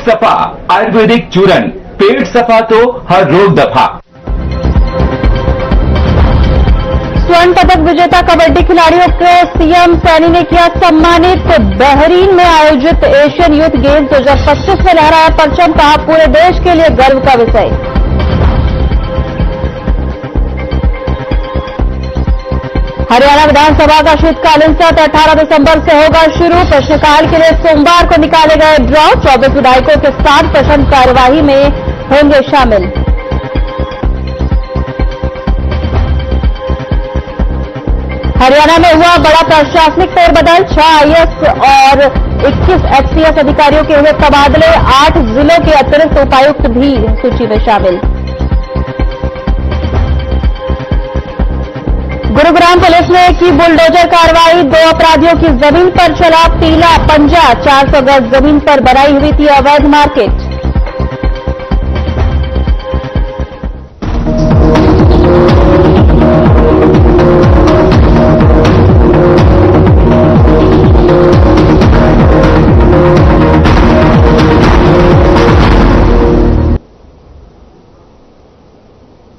सफा आयुर्वेदिक चूरन, पेट सफा तो हर रोग दफा। स्वर्ण पदक विजेता कबड्डी खिलाड़ियों को सीएम सैनी ने किया सम्मानित। बहरीन में आयोजित एशियन यूथ गेम्स 2025 में लहराया परचम, कहा पूरे देश के लिए गर्व का विषय। हरियाणा विधानसभा का शीतकालीन सत्र 18 दिसंबर से होगा शुरू। प्रश्नकाल के लिए सोमवार को निकाले गए ड्रॉ। 24 विधायकों के साथ प्रश्न कार्यवाही में होंगे शामिल। हरियाणा में हुआ बड़ा प्रशासनिक फेरबदल। 6 आईएएस और 21 एचसीएस अधिकारियों के हुए तबादले। 8 जिलों के अतिरिक्त उपायुक्त भी सूची में शामिल। गुरुग्राम पुलिस ने की बुलडोजर कार्रवाई। 2 अपराधियों की जमीन पर चला पीला पंजा। 400 गज जमीन पर बनाई हुई थी अवैध मार्केट।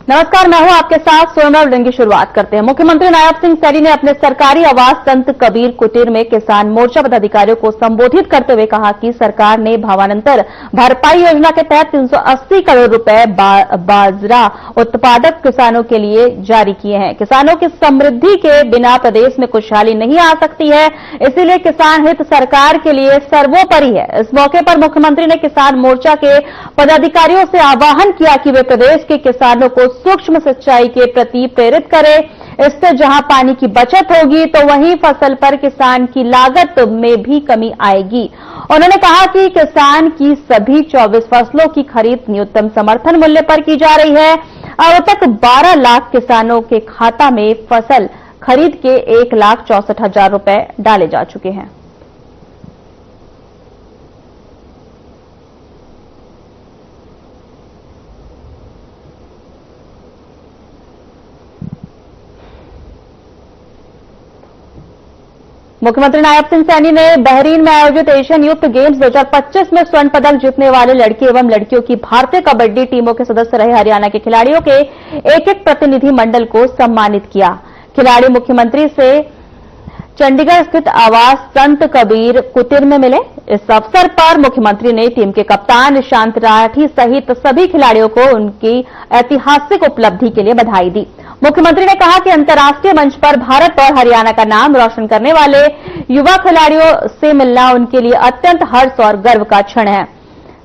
नमस्कार, मैं हूं आपके साथ सोनम बुलेटिन की शुरुआत करते हैं। मुख्यमंत्री नायब सिंह सैनी ने अपने सरकारी आवास संत कबीर कुटीर में किसान मोर्चा पदाधिकारियों को संबोधित करते हुए कहा कि सरकार ने भावांतर भरपाई योजना के तहत 380 करोड़ रुपए बाजरा उत्पादक किसानों के लिए जारी किए हैं। किसानों की समृद्धि के बिना प्रदेश में खुशहाली नहीं आ सकती है, इसीलिए किसान हित सरकार के लिए सर्वोपरि है। इस मौके पर मुख्यमंत्री ने किसान मोर्चा के पदाधिकारियों से आह्वान किया कि वे प्रदेश के किसानों को सूक्ष्म सिंचाई के प्रति प्रेरित करें। इससे जहां पानी की बचत होगी तो वहीं फसल पर किसान की लागत में भी कमी आएगी। उन्होंने कहा कि किसान की सभी 24 फसलों की खरीद न्यूनतम समर्थन मूल्य पर की जा रही है। अब तक 12 लाख किसानों के खाता में फसल खरीद के 1,64,000 रुपए डाले जा चुके हैं। मुख्यमंत्री नायब सिंह सैनी ने बहरीन में आयोजित एशियन यूथ गेम्स 2025 में स्वर्ण पदक जीतने वाले लड़के एवं लड़कियों की भारतीय कबड्डी टीमों के सदस्य रहे हरियाणा के खिलाड़ियों के एक प्रतिनिधि मंडल को सम्मानित किया। खिलाड़ी मुख्यमंत्री से चंडीगढ़ स्थित आवास संत कबीर कुटीर में मिले। इस अवसर पर मुख्यमंत्री ने टीम के कप्तान निशांत राठी सहित सभी खिलाड़ियों को उनकी ऐतिहासिक उपलब्धि के लिए बधाई दी। मुख्यमंत्री ने कहा कि अंतर्राष्ट्रीय मंच पर भारत और हरियाणा का नाम रोशन करने वाले युवा खिलाड़ियों से मिलना उनके लिए अत्यंत हर्ष और गर्व का क्षण है।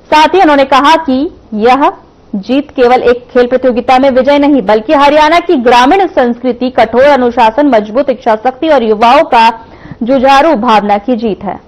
साथ ही उन्होंने कहा कि यह जीत केवल एक खेल प्रतियोगिता में विजय नहीं, बल्कि हरियाणा की ग्रामीण संस्कृति, कठोर अनुशासन, मजबूत इच्छा शक्ति और युवाओं का जुझारू भावना की जीत है।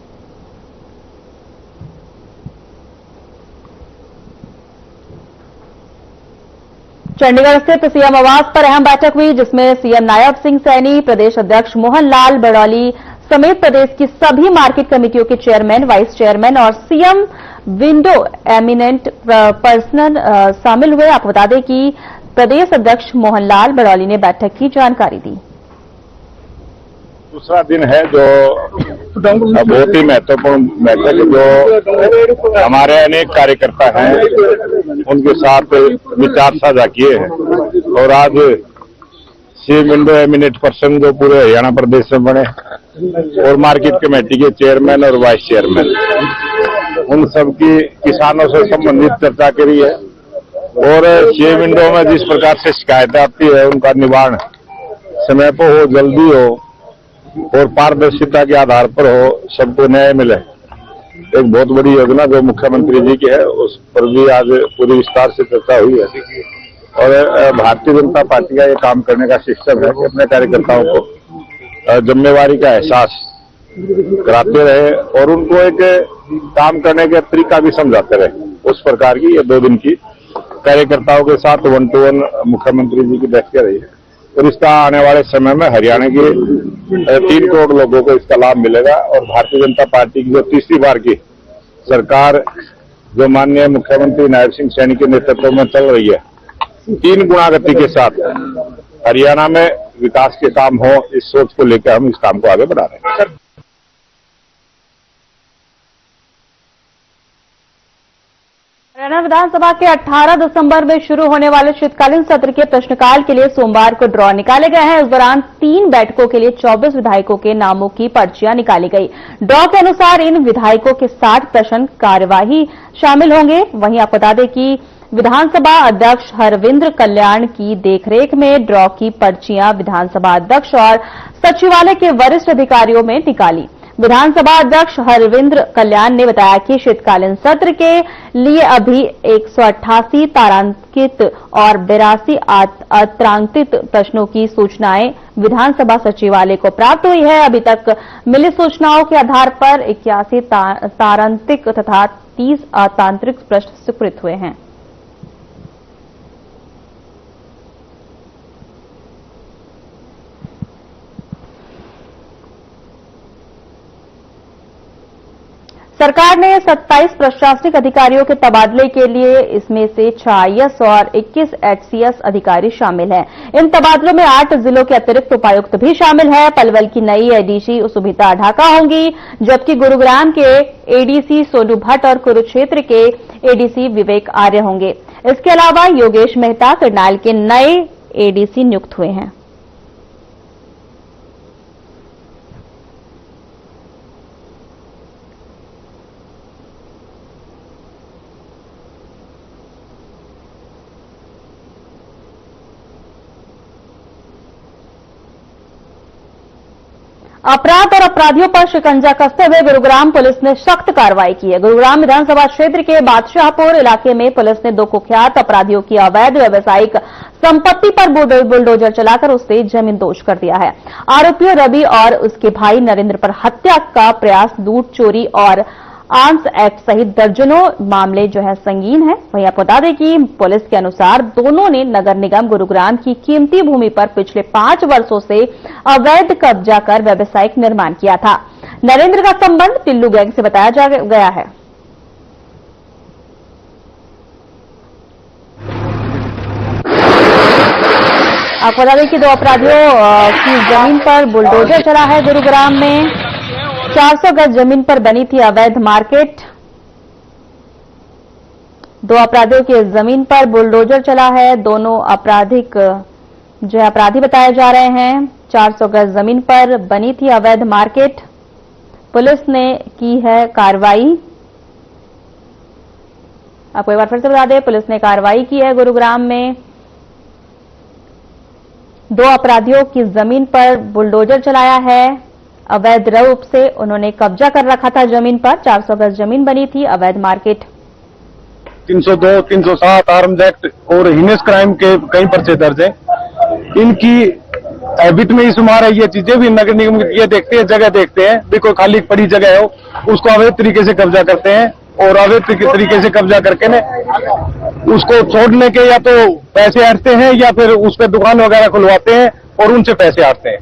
चंडीगढ़ स्थित सीएम आवास पर अहम बैठक हुई, जिसमें सीएम नायब सिंह सैनी, प्रदेश अध्यक्ष मोहन लाल बड़ौली समेत प्रदेश की सभी मार्केट कमेटियों के चेयरमैन, वाइस चेयरमैन और सीएम विंडो एमिनेंट पर्सन शामिल हुए। आपको बता दें कि प्रदेश अध्यक्ष मोहन लाल बड़ौली ने बैठक की जानकारी दी। दूसरा दिन है जो बहुत ही महत्वपूर्ण बैठक, जो हमारे अनेक कार्यकर्ता हैं उनके साथ विचार साझा किए हैं। और आज सीएम विंडो एमिनेट पर्सन जो पूरे हरियाणा प्रदेश में बने और मार्केट कमेटी के चेयरमैन और वाइस चेयरमैन, उन सबकी किसानों से संबंधित चर्चा करी है। और सीएम विंडो में जिस प्रकार से शिकायतें आती है उनका निवारण समय पर हो, जल्दी हो और पारदर्शिता के आधार पर हो, सबको न्याय मिले। एक बहुत बड़ी योजना जो मुख्यमंत्री जी की है उस पर भी आज पूरी विस्तार से चर्चा हुई है। और भारतीय जनता पार्टी का ये काम करने का सिस्टम है कि अपने कार्यकर्ताओं को जिम्मेवारी का एहसास कराते रहे और उनको एक काम करने का तरीका भी समझाते रहे। उस प्रकार की ये 2 दिन की कार्यकर्ताओं के साथ 1 to 1 मुख्यमंत्री जी की बैठक रही है। और इसका आने वाले समय में हरियाणा के 3 करोड़ लोगों को इसका लाभ मिलेगा। और भारतीय जनता पार्टी की जो तीसरी बार की सरकार जो माननीय मुख्यमंत्री नायब सिंह सैनी के नेतृत्व में चल रही है, 3 गुना गति के साथ हरियाणा में विकास के काम हो, इस सोच को लेकर हम इस काम को आगे बढ़ा रहे हैं। हरियाणा विधानसभा के 18 दिसंबर में शुरू होने वाले शीतकालीन सत्र के प्रश्नकाल के लिए सोमवार को ड्रॉ निकाले गए हैं। इस दौरान 3 बैठकों के लिए 24 विधायकों के नामों की पर्चियां निकाली गई। ड्रॉ के अनुसार इन विधायकों के 60 प्रश्न कार्यवाही शामिल होंगे। वहीं आपको बता दें कि विधानसभा अध्यक्ष हरविंद्र कल्याण की देखरेख में ड्रॉ की पर्चियां विधानसभा अध्यक्ष और सचिवालय के वरिष्ठ अधिकारियों में निकाली। विधानसभा अध्यक्ष हरविंद्र कल्याण ने बताया कि शीतकालीन सत्र के लिए अभी 188 तारांकित और 82 अतारांकित प्रश्नों की सूचनाएं विधानसभा सचिवालय को प्राप्त हुई है। अभी तक मिली सूचनाओं के आधार पर 81 तारांकित तथा 30 अतांत्रिक प्रश्न स्वीकृत हुए हैं। सरकार ने 27 प्रशासनिक अधिकारियों के तबादले के लिए इसमें से 6 आईएएस और 21 एचसीएस अधिकारी शामिल हैं। इन तबादलों में 8 जिलों के अतिरिक्त उपायुक्त भी शामिल है। पलवल की नई एडीसी सुभिता ढाका होंगी, जबकि गुरुग्राम के एडीसी सोनू भट्ट और कुरुक्षेत्र के एडीसी विवेक आर्य होंगे। इसके अलावा योगेश मेहता करनाल के नए एडीसी नियुक्त हुए हैं। अपराध और अपराधियों पर शिकंजा कसते हुए गुरुग्राम पुलिस ने सख्त कार्रवाई की है। गुरुग्राम विधानसभा क्षेत्र के बादशाहपुर इलाके में पुलिस ने 2 कुख्यात अपराधियों की अवैध व्यावसायिक संपत्ति पर बुलडोजर चलाकर उससे जमींदोज कर दिया है। आरोपियों रवि और उसके भाई नरेंद्र पर हत्या का प्रयास, लूट, चोरी और आर्म्स एक्ट सहित दर्जनों मामले जो है संगीन है। वहीं आपको बता दें कि पुलिस के अनुसार दोनों ने नगर निगम गुरुग्राम की कीमती भूमि पर पिछले 5 वर्षों से अवैध कब्जा कर व्यावसायिक निर्माण किया था। नरेंद्र का संबंध टिल्लू गैंग से बताया गया है। आपको बता दें कि 2 अपराधियों की जमीन पर बुलडोजर चला है। गुरुग्राम में 400 गज जमीन पर बनी थी अवैध मार्केट। 2 अपराधियों की जमीन पर बुलडोजर चला है। दोनों आपराधिक जो है अपराधी बताए जा रहे हैं। 400 गज जमीन पर बनी थी अवैध मार्केट। पुलिस ने की है कार्रवाई। आपको एक बार फिर से बता दें, पुलिस ने कार्रवाई की है। गुरुग्राम में 2 अपराधियों की जमीन पर बुलडोजर चलाया है। अवैध रूप से उन्होंने कब्जा कर रखा था जमीन पर। 400 गज जमीन बनी थी अवैध मार्केट। 302, 307 आर्म्स एक्ट और हिनेस क्राइम के कई पर्चे दर्ज हैं। इनकी हैबिट में ही शुमार है ये चीजें भी। नगर निगम ये देखते हैं, जगह देखते हैं भी कोई खाली पड़ी जगह हो, उसको अवैध तरीके से कब्जा करते हैं और अवैध तरीके से कब्जा करके ने उसको छोड़ने के या तो पैसे हटते हैं या फिर उस पर दुकान वगैरह खुलवाते हैं और उनसे पैसे हटते हैं।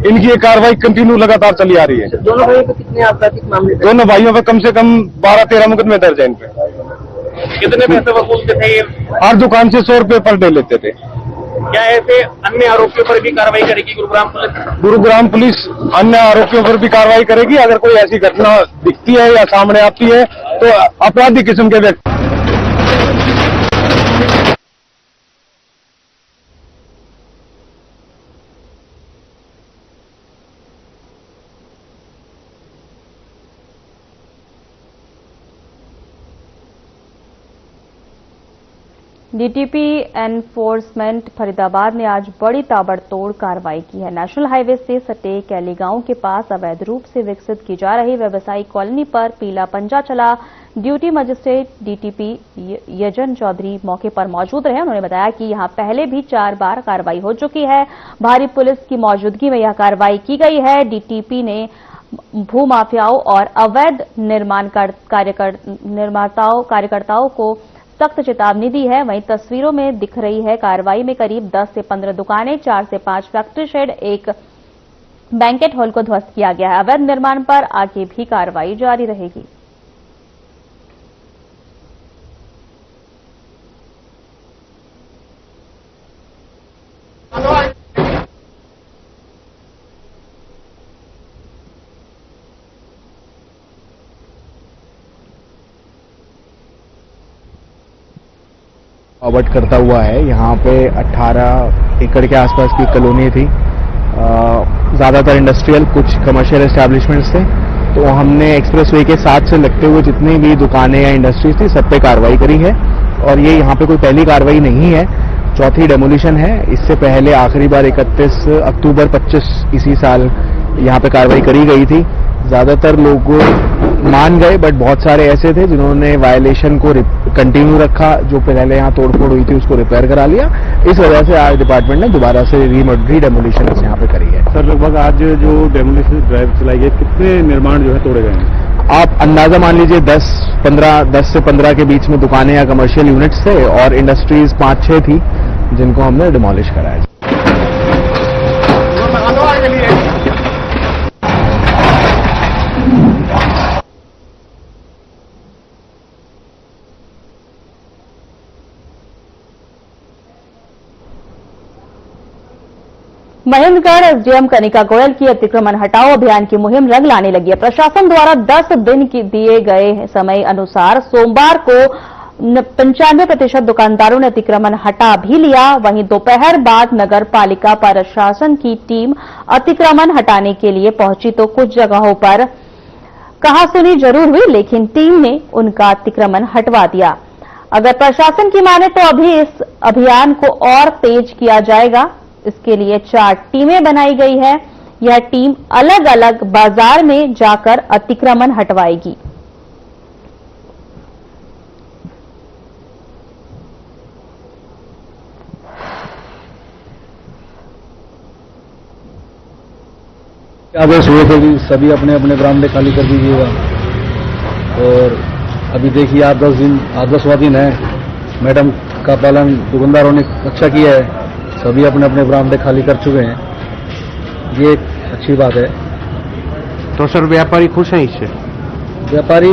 इनकी ये कार्रवाई कंटिन्यू लगातार चली आ रही है। दोनों भाइयों पे कितने आपराधिक मामले? दोनों भाइयों पे कम से कम 12-13 मुकदमे दर्ज है। इन पे कितने पैसे वसूलते थे ये? हर दुकान से 100 रुपए पर डे लेते थे। क्या ऐसे अन्य आरोपियों पर भी कार्रवाई करेगी गुरुग्राम पुलिस? गुरुग्राम पुलिस अन्य आरोपियों पर भी कार्रवाई करेगी। अगर कोई ऐसी घटना दिखती है या सामने आती है तो आपराधिक किस्म के व्यक्ति डीटीपी एनफोर्समेंट फरीदाबाद ने आज बड़ी ताबड़तोड़ कार्रवाई की है। नेशनल हाईवे से सटे कैली गांव के पास अवैध रूप से विकसित की जा रही व्यवसायिक कॉलोनी पर पीला पंजा चला। ड्यूटी मजिस्ट्रेट डीटीपी यजन चौधरी मौके पर मौजूद रहे। उन्होंने बताया कि यहां पहले भी 4 बार कार्रवाई हो चुकी है। भारी पुलिस की मौजूदगी में यह कार्रवाई की गई है। डीटीपी ने भूमाफियाओं और अवैध निर्माण कार्यकर्ताओं को सख्त चेतावनी दी है। वहीं तस्वीरों में दिख रही है कार्रवाई में करीब 10 से 15 दुकानें, 4 से 5 फैक्ट्री शेड, एक बैंकेट हॉल को ध्वस्त किया गया है। अवैध निर्माण पर आगे भी कार्रवाई जारी रहेगी। आवट करता हुआ है। यहाँ पे 18 एकड़ के आसपास की कॉलोनी थी, ज़्यादातर इंडस्ट्रियल, कुछ कमर्शियल एस्टैब्लिशमेंट्स थे। तो हमने एक्सप्रेसवे के साथ से लगते हुए जितनी भी दुकानें या इंडस्ट्रीज थी सब पे कार्रवाई करी है। और ये यहाँ पे कोई पहली कार्रवाई नहीं है, चौथी डेमोलिशन है। इससे पहले आखिरी बार 31 अक्टूबर 25 इसी साल यहाँ पे कार्रवाई करी गई थी। ज्यादातर लोग मान गए, बट बहुत सारे ऐसे थे जिन्होंने वायलेशन को कंटिन्यू रखा। जो पहले यहाँ तोड़फोड़ हुई थी उसको रिपेयर करा लिया। इस वजह से आज डिपार्टमेंट ने दोबारा से रीडेमोलिशन यहाँ पे करी है। सर, लगभग आज जो डेमोलिशन ड्राइव चलाई गई, कितने निर्माण जो है तोड़े गए हैं? आप अंदाजा मान लीजिए 10 से 15 के बीच में दुकानें या कमर्शियल यूनिट्स थे, और इंडस्ट्रीज 5-6 थी जिनको हमने डिमोलिश कराया। महेंद्रगढ़ एसडीएम कनिका गोयल की अतिक्रमण हटाओ अभियान की मुहिम रंग लाने लगी है। प्रशासन द्वारा 10 दिन की दिए गए समय अनुसार सोमवार को 95% दुकानदारों ने अतिक्रमण हटा भी लिया। वहीं दोपहर बाद नगर पालिका प्रशासन की टीम अतिक्रमण हटाने के लिए पहुंची तो कुछ जगहों पर कहासुनी जरूर हुई, लेकिन टीम ने उनका अतिक्रमण हटवा दिया। अगर प्रशासन की माने तो अभी इस अभियान को और तेज किया जाएगा। इसके लिए 4 टीमें बनाई गई है। यह टीम अलग अलग बाजार में जाकर अतिक्रमण हटवाएगी। आदेश हुए थे कि सभी अपने अपने बरामदे खाली कर दीजिएगा, और अभी देखिए 8-10वां दिन है। मैडम का पालन दुकानदारों ने अच्छा किया है, सभी अपने अपने बरामदे खाली कर चुके हैं। ये एक अच्छी बात है। तो सर व्यापारी खुश हैं इससे? व्यापारी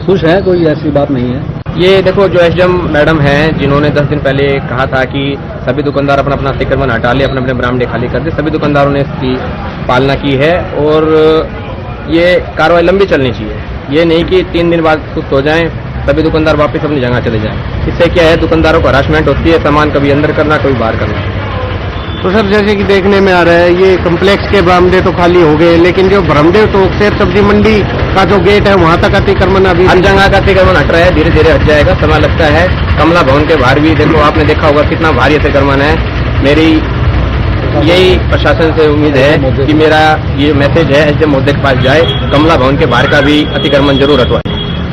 खुश हैं, कोई ऐसी बात नहीं है। ये देखो, जो एसडीएम मैडम हैं जिन्होंने 10 दिन पहले कहा था कि सभी दुकानदार अपना अपना अतिक्रमण हटा ले, अपने अपने बरामदे खाली कर दे, सभी दुकानदारों ने इसकी पालना की है। और ये कार्रवाई लंबी चलनी चाहिए। ये नहीं कि 3 दिन बाद सुस्त हो जाएं, सभी दुकानदार वापस अपनी जगह चले जाएं। इससे क्या है, दुकानदारों को हरासमेंट होती है, सामान कभी अंदर करना कभी बाहर करना। तो सर जैसे कि देखने में आ रहा है, ये कम्प्लेक्स के बरामदे तो खाली हो गए, लेकिन जो बरामदे तो शेर सब्जी मंडी का जो गेट है वहां तक अतिक्रमण अभी हर जगह का अतिक्रमण हट रहा है, धीरे धीरे हट जाएगा, समय लगता है। कमला भवन के बाहर भी देखो, आपने देखा होगा कितना भारी अतिक्रमण है। मेरी यही प्रशासन से उम्मीद है कि मेरा ये मैसेज है एसडीएम महोदय के पास जाए, कमला भवन के बाहर का भी अतिक्रमण जरूर हटवाए।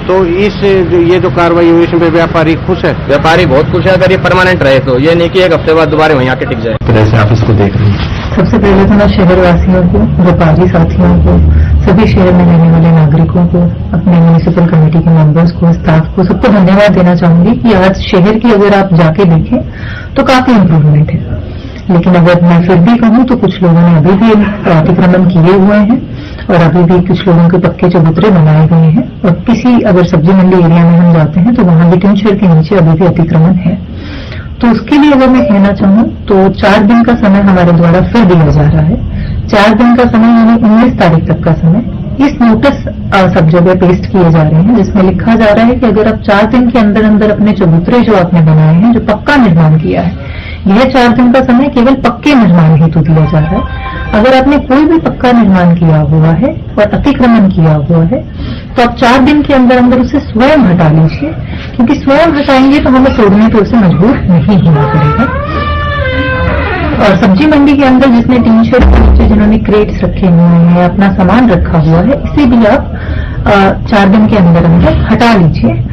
तो ये जो कार्रवाई हुई इसमें व्यापारी खुश है? व्यापारी बहुत खुश है, अगर ये परमानेंट रहे तो। ये नहीं कि एक हफ्ते बाद दोबारा वहीं आके टिक जाए। तो जैसे आप इसको देख रहे हैं, सबसे पहले तो मैं शहरवासियों को, व्यापारी साथियों को, सभी शहर में रहने वाले नागरिकों को, अपने म्यूनिसिपल कमेटी के मेंबर्स को, स्टाफ को, सबको धन्यवाद देना चाहूंगी कि आज शहर की अगर आप जाके देखें तो काफी इम्प्रूवमेंट है। लेकिन अगर मैं फिर भी कहूं तो कुछ लोगों ने अभी भी अतिक्रमण किए हुए हैं, और अभी भी कुछ लोगों के पक्के चबूतरे बनाए गए हैं। और किसी अगर सब्जी मंडी एरिया में हम जाते हैं तो वहां भी टिन शेड के नीचे अभी भी अतिक्रमण है। तो उसके लिए अगर मैं कहना चाहूँ तो 4 दिन का समय हमारे द्वारा फिर दिया जा रहा है। 4 दिन का समय यानी 19 तारीख तक का समय। इस नोटिस सब जगह पेस्ट किए जा रहे हैं, जिसमें लिखा जा रहा है कि अगर आप 4 दिन के अंदर अंदर अपने चबूतरे जो आपने बनाए हैं, जो पक्का निर्माण किया है, यह 4 दिन का समय केवल पक्के निर्माण हेतु दिया जा रहा है। अगर आपने कोई भी पक्का निर्माण किया हुआ है और अतिक्रमण किया हुआ है तो आप 4 दिन के अंदर अंदर उसे स्वयं हटा लीजिए, क्योंकि स्वयं हटाएंगे तो हमें तोड़ने पर उसे मजबूर नहीं होना पड़ेगा। और सब्जी मंडी के अंदर जिसने टीन शेड के नीचे जिन्होंने क्रेट्स रखे हुए हैं, अपना सामान रखा हुआ है, इसे भी आप 4 दिन के अंदर अंदर हटा लीजिए।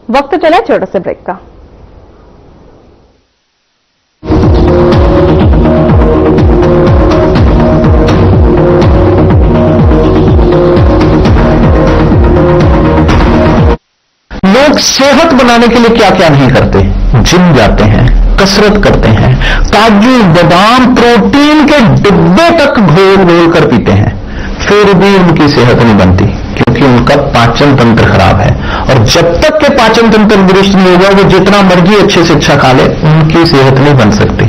वक्त चला छोटे से ब्रेक का। लोग सेहत बनाने के लिए क्या क्या नहीं करते, जिम जाते हैं, कसरत करते हैं, काजू बादाम प्रोटीन के डिब्बे तक घोल घोल कर पीते हैं, फिर भी उनकी सेहत नहीं बनती, क्योंकि उनका पाचन तंत्र खराब है। और जब तक के पाचन तंत्र दुरुस्त नहीं होगा, वो जितना मर्जी अच्छे से अच्छा खा ले, उनकी सेहत नहीं बन सकती।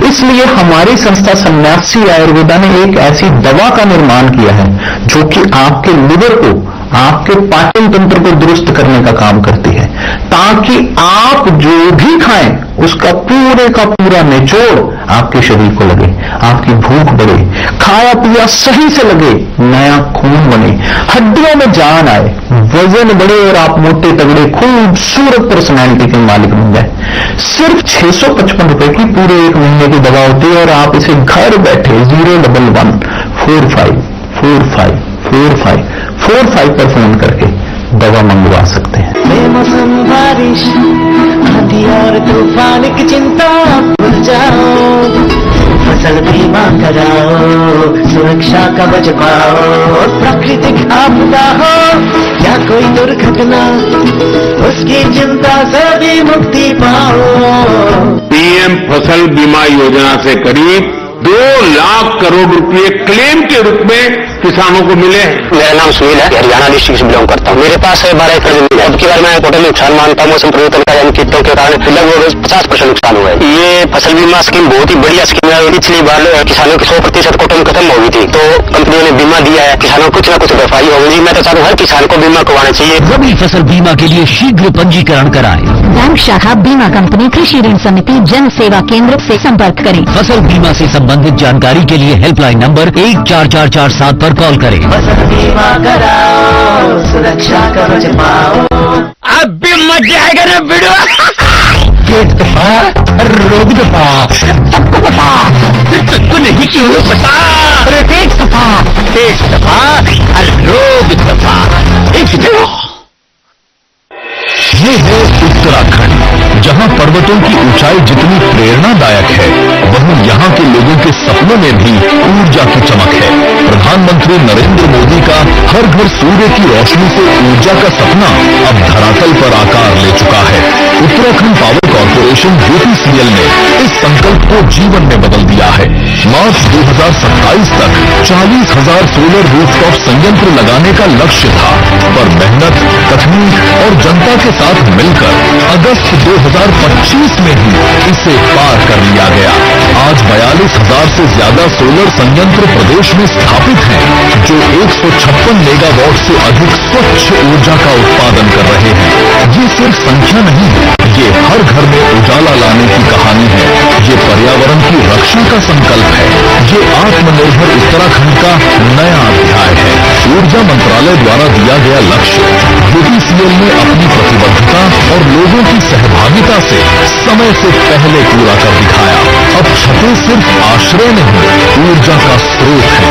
इसलिए हमारी संस्था सन्यासी आयुर्वेदा ने एक ऐसी दवा का निर्माण किया है जो कि आपके लिवर को, आपके पाचन तंत्र को दुरुस्त करने का काम करती है, ताकि आप जो भी खाएं उसका पूरे का पूरा निचोड़ आपके शरीर को लगे, आपकी भूख बढ़े, खाया पिया सही से लगे, नया खून बने, हड्डियों में जान आए, वजन बढ़े और आप मोटे तगड़े खूबसूरत पर्सनैलिटी के मालिक बन जाए। सिर्फ 655 रुपए की पूरे एक महीने की दवा होती है और आप इसे घर बैठे 01145454545 पर फोन करके दवा मंगवा सकते हैं। बेमौसम बारिश, आंधी और तूफान की चिंता भूल जाओ, फसल बीमा कराओ, सुरक्षा कवच पाओ, प्राकृतिक आपदा हो या कोई दुर्घटना, उसकी चिंता से भी मुक्ति पाओ। पीएम फसल बीमा योजना से करीब 2 लाख करोड़ रुपए क्लेम के रूप में किसानों को मिले हैं। मेरा नाम सुनील है, हरियाणा डिस्ट्रिक्ट से बिलोंग करता हूँ। मेरे पास 12 एकड़ जमीन है। अब की बार मैं टोटल नुकसान मानता हूँ मौसम परिवर्तन का, यानी कीटों के कारण लगभग 50% नुकसान हुआ है। ये फसल बीमा स्कीम बहुत ही बढ़िया स्कीम है। पिछली बार किसानों की 100% कॉटन खत्म हो गई थी, तो कंपनियों ने बीमा दिया है, किसानों को कुछ न कुछ भरपाई हो गई। मैं तो चाहता हूँ हर किसान को बीमा करवाना चाहिए। रबी फसल बीमा के लिए शीघ्र पंजीकरण कराएं। बैंक शाखा, बीमा कंपनी, कृषि ऋण समिति, जन सेवा केंद्र से संपर्क करें। फसल बीमा से संबंधित जानकारी के लिए हेल्पलाइन नंबर 14447 पर कॉल करें। फसल बीमा कराओ, सुरक्षा कवच पाओ। अब भी मजा आएगा ना वीडियो। पेट दफा, रोग दफा, सबको दफा, तुझको नहीं क्यों पता? अरे पेट दफा, रोग दफा। ये है उत्तराखंड, जहां पर्वतों की ऊंचाई जितनी प्रेरणादायक है, वहीं यहां के लोगों के सपनों में भी ऊर्जा की चमक है। प्रधानमंत्री नरेंद्र मोदी का हर घर सूर्य की रोशनी से ऊर्जा का सपना अब धरातल पर आकार ले चुका है। उत्तराखंड पावर कॉर्पोरेशन यूपीसीएल ने इस संकल्प को जीवन में बदल दिया है। मार्च 2027 तक 40,000 सोलर रूफटॉप संयंत्र लगाने का लक्ष्य था, पर मेहनत, तकनीक और जनता के साथ मिलकर अगस्त 2025 में ही इसे पार कर लिया गया। आज 42,000 से ज्यादा सोलर संयंत्र प्रदेश में स्थापित हैं, जो 156 मेगावाट से अधिक स्वच्छ ऊर्जा का उत्पादन कर रहे हैं। ये सिर्फ संख्या नहीं है, ये हर घर में उजाला लाने की कहानी है। ये पर्यावरण की रक्षा का संकल्प है। ये आत्मनिर्भर उत्तराखंड का नया अध्याय है। ऊर्जा मंत्रालय द्वारा दिया गया लक्ष्य यूपीसीएल ने अपनी प्रतिबद्धता और लोगों की सहभागिता से समय से पहले पूरा कर दिखाया। अब छतें सिर्फ आश्रय नहीं, ऊर्जा का स्रोत है।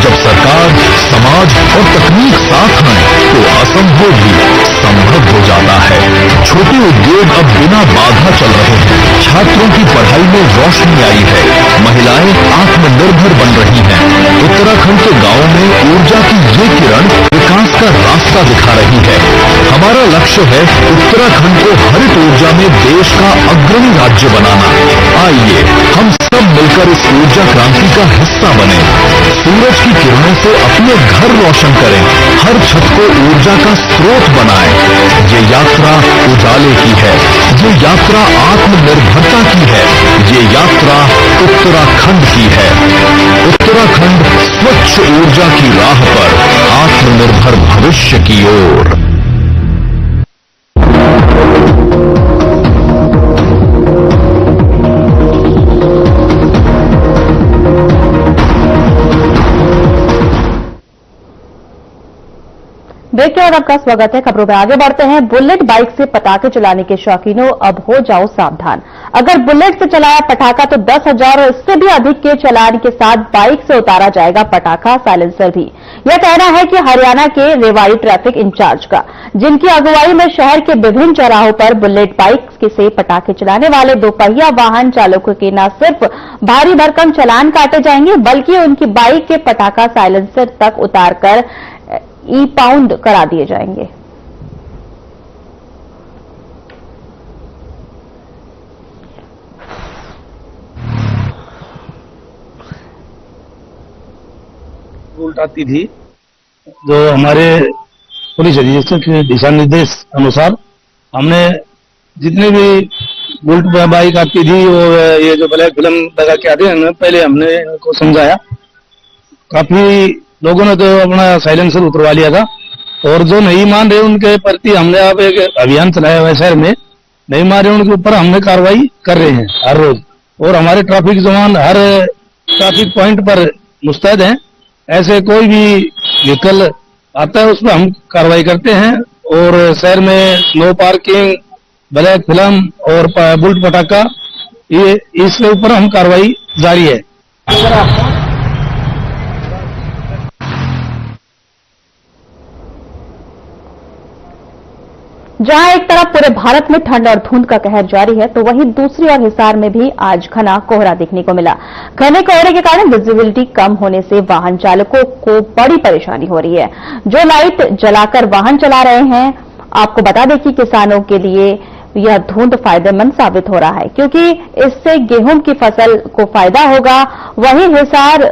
जब सरकार, समाज और तकनीक साथ आए तो असंभव भी संभव हो जाता है। छोटे उद्योग अब बिना बाधा चल रहे हैं। छात्रों की पढ़ाई में रोशनी आई है। महिलाएं आत्मनिर्भर बन रही हैं। उत्तराखंड के गांवों में ऊर्जा की ये किरण विकास का रास्ता दिखा रही है। हमारा लक्ष्य है उत्तराखंड को हरित ऊर्जा में देश का अग्रणी राज्य बनाना। आइए हम सब मिलकर इस ऊर्जा क्रांति का हिस्सा बने। सूरज की किरणों से अपने घर रोशन करें, हर छत को ऊर्जा का स्रोत बनाएं। ये यात्रा उजाले की है, ये यात्रा आत्मनिर्भरता की है, ये यात्रा उत्तराखंड की है। उत्तराखंड स्वच्छ ऊर्जा की राह पर आत्मनिर्भर भविष्य की ओर। ब्रेक के बाद आपका स्वागत है। खबरों में आगे बढ़ते हैं। बुलेट बाइक से पटाखे चलाने के शौकीनों, अब हो जाओ सावधान। अगर बुलेट से चलाया पटाखा तो 10,000 और इससे भी अधिक के चालान के साथ बाइक से उतारा जाएगा पटाखा, साइलेंसर भी। यह कहना है कि हरियाणा के रेवाड़ी ट्रैफिक इंचार्ज का, जिनकी अगुवाई में शहर के विभिन्न चौराहों पर बुलेट बाइक से पटाखे चलाने वाले दोपहिया वाहन चालकों के न सिर्फ भारी भरकम चालान काटे जाएंगे, बल्कि उनकी बाइक के पटाखा साइलेंसर तक उतारकर ई-पाउंड करा दिए जाएंगे। उल्टाती थी जो हमारे पुलिस अधीक्षक के दिशा निर्देश अनुसार हमने जितने भी बुलेट बाइक आती थी और ये जो ब्लैक फिल्म लगा के आते हैं, पहले हमने इनको समझाया। काफी लोगों ने तो अपना साइलेंसर उतरवा लिया था, और जो नहीं मान रहे उनके प्रति हमने अब एक अभियान चलाया हुआ है शहर में। नहीं मान रहे उनके ऊपर हमने कार्रवाई कर रहे हैं हर रोज, और हमारे ट्रैफिक जवान हर ट्रैफिक पॉइंट पर मुस्तैद हैं। ऐसे कोई भी व्हीकल आता है उस पर हम कार्रवाई करते हैं, और शहर में नो पार्किंग, ब्लैक फिल्म और बुलेट पटाखा, ये इसके ऊपर हम कार्रवाई जारी है। जहां एक तरफ पूरे भारत में ठंड और धुंध का कहर जारी है, तो वहीं दूसरी ओर हिसार में भी आज घना कोहरा देखने को मिला। घने कोहरे के कारण विजिबिलिटी कम होने से वाहन चालकों को बड़ी परेशानी हो रही है। जो लाइट जलाकर वाहन चला रहे हैं, आपको बता दें कि किसानों के लिए यह धुंध फायदेमंद साबित हो रहा है, क्योंकि इससे गेहूं की फसल को फायदा होगा। वहीं हिसार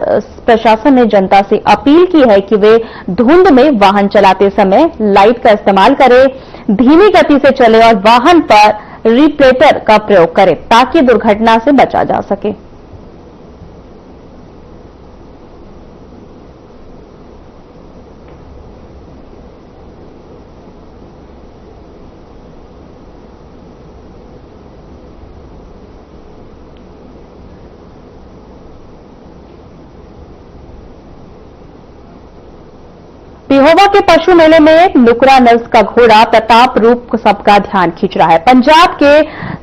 प्रशासन ने जनता से अपील की है कि वे धुंध में वाहन चलाते समय लाइट का इस्तेमाल करें, धीमी गति से चले और वाहन पर रिफ्लेक्टर का प्रयोग करें, ताकि दुर्घटना से बचा जा सके। पिहोवा के पशु मेले में नुकरा नस्ल का घोड़ा प्रताप रूप सबका ध्यान खींच रहा है। पंजाब के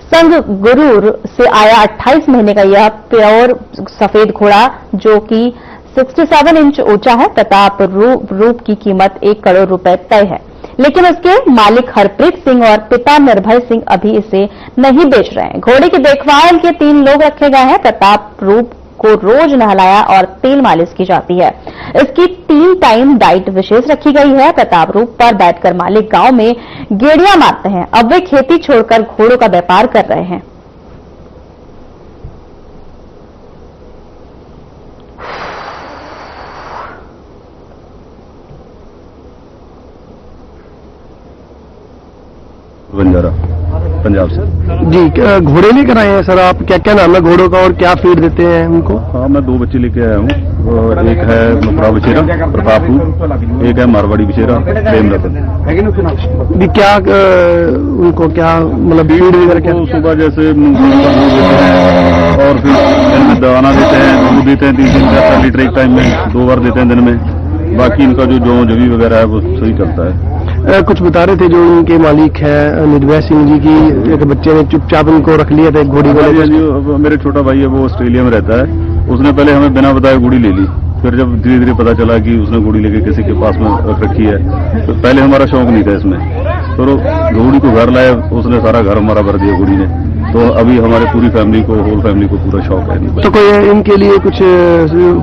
संगरूर से आया 28 महीने का यह प्योर सफेद घोड़ा, जो कि 67 इंच ऊंचा है, प्रताप रूप की कीमत 1 करोड़ रुपए तय है। लेकिन उसके मालिक हरप्रीत सिंह और पिता निर्भय सिंह अभी इसे नहीं बेच रहे हैं। घोड़े की देखभाल के 3 लोग रखे गए हैं। प्रताप रूप को रोज नहलाया और तेल मालिश की जाती है। इसकी 3 टाइम डाइट विशेष रखी गई है। प्रताप रूप पर बैठकर मालिक गांव में गेड़ियां मारते हैं। अब वे खेती छोड़कर घोड़ों का व्यापार कर रहे हैं। बंजारा पंजाब से जी। घोड़े लेकर आए हैं सर आप? क्या क्या नाम है घोड़ों का और क्या फीड देते हैं उनको? हाँ, मैं 2 बच्चे लेके आया हूँ। एक है नुकरा बछेरा प्रताप, एक है मारवाड़ी बछेरा प्रेम रतन। क्या उनको क्या मतलब फीड वगैरह क्या? सुबह जैसे और फिर दाना देते हैं, दूध देते हैं 3-4 लीटर एक टाइम में, 2 बार देते हैं दिन में। बाकी इनका जो जवी वगैरह है वो सही चलता है। कुछ बता रहे थे जो उनके मालिक है निर्भय सिंह जी की, एक बच्चे ने चुपचाप उनको रख लिया था घोड़ी को। मेरे छोटा भाई है, वो ऑस्ट्रेलिया में रहता है। उसने पहले हमें बिना बताए घोड़ी ले ली, फिर जब धीरे धीरे पता चला कि उसने घोड़ी लेके किसी के पास में रख रखी है, तो पहले हमारा शौक नहीं था इसमें, तो घोड़ी को घर लाया, उसने सारा घर हमारा भर दिया घोड़ी ने। तो अभी हमारे पूरी फैमिली को, होल फैमिली को पूरा शौक है। तो कोई इनके लिए कुछ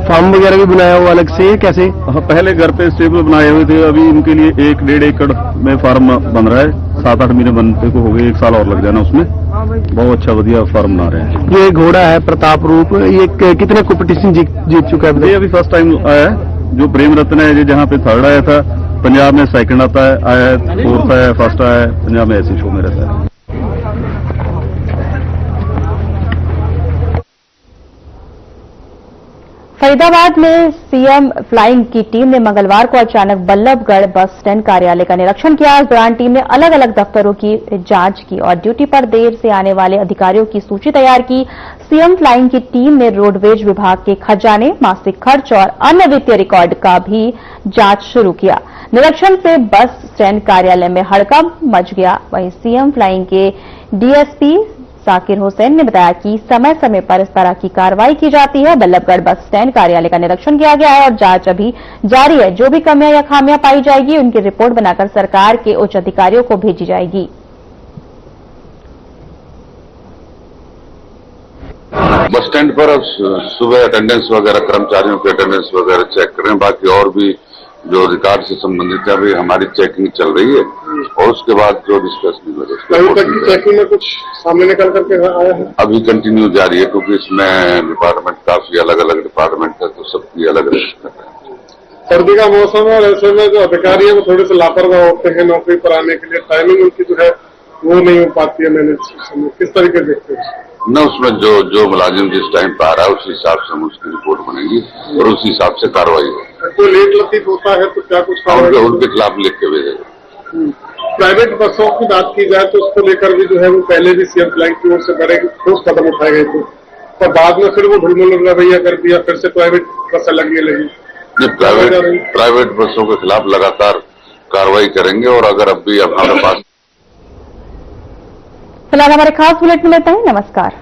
फार्म वगैरह भी बनाया हुआ अलग से कैसे? हाँ, पहले घर पे स्टेबल बनाए हुए थे। अभी इनके लिए 1-1.5 एकड़ में फार्म बन रहा है। 7-8 महीने बनते को हो गए, 1 साल और लग जाना उसमें। बहुत अच्छा बढ़िया फार्म बना रहे हैं। ये घोड़ा है प्रताप रूप, ये कितने कॉम्पिटिशन जीत चुका है? ये अभी फर्स्ट टाइम आया है। जो प्रेम रत्न है, ये जहाँ पे 3rd आया था, पंजाब में 2nd आता है, आया है, 4th आया है, 1st आया है। पंजाब में ऐसे शो में रहता है। फरीदाबाद में सीएम फ्लाइंग की टीम ने मंगलवार को अचानक बल्लभगढ़ बस स्टैंड कार्यालय का निरीक्षण किया। इस दौरान टीम ने अलग अलग दफ्तरों की जांच की और ड्यूटी पर देर से आने वाले अधिकारियों की सूची तैयार की। सीएम फ्लाइंग की टीम ने रोडवेज विभाग के खजाने, मासिक खर्च और अन्य वित्तीय रिकॉर्ड का भी जांच शुरू किया। निरीक्षण से बस स्टैंड कार्यालय में हड़कंप मच गया। वहीं सीएम फ्लाइंग के डीएसपी साकिर हुसैन ने बताया कि समय समय पर इस तरह की कार्रवाई की जाती है। बल्लभगढ़ बस स्टैंड कार्यालय का निरीक्षण किया गया है और जांच अभी जारी है। जो भी कमियां या खामियां पाई जाएगी, उनकी रिपोर्ट बनाकर सरकार के उच्च अधिकारियों को भेजी जाएगी। बस स्टैंड पर अब सुबह अटेंडेंस वगैरह, कर्मचारियों की अटेंडेंस वगैरह चेक करें। बाकी और भी जो रिकॉर्ड से संबंधित है, अभी हमारी चेकिंग चल रही है और उसके बाद जो डिस्कस नहीं लगे। चेकिंग में कुछ सामने निकल करके आया है? अभी कंटिन्यू जारी है, क्योंकि इसमें डिपार्टमेंट काफी अलग अलग डिपार्टमेंट है, तो सबकी अलग अलग सर्दी का मौसम है और ऐसे में जो अधिकारी है वो थोड़े से लापरवाह होते हैं नौकरी पर आने के लिए, टाइमिंग उनकी जो है वो नहीं हो पाती है मैनेज। किस तरीके देखते हैं? न उसमें जो मुलाजिम जिस टाइम पर आ रहा है उस हिसाब से हम उसकी रिपोर्ट बनेगी और उस हिसाब से कार्रवाई होगी। कोई लेट लतीफ होता है तो क्या कुछ कार्रवाई उनके खिलाफ लिख के भेजेगा। प्राइवेट बसों की बात की जाए तो उसको लेकर भी जो है वो पहले भी सीएम फ्लाइंग की ओर से बड़े ठोस कदम उठाए गए थे, पर बाद में फिर वो ढुलमुल रवैया कर दिया, फिर से प्राइवेट बसें लगने लगी। प्राइवेट बसों के खिलाफ लगातार कार्रवाई करेंगे और अगर अब भी हमारे पास। फिलहाल हमारे खास बुलेटिन में इतना ही। नमस्कार।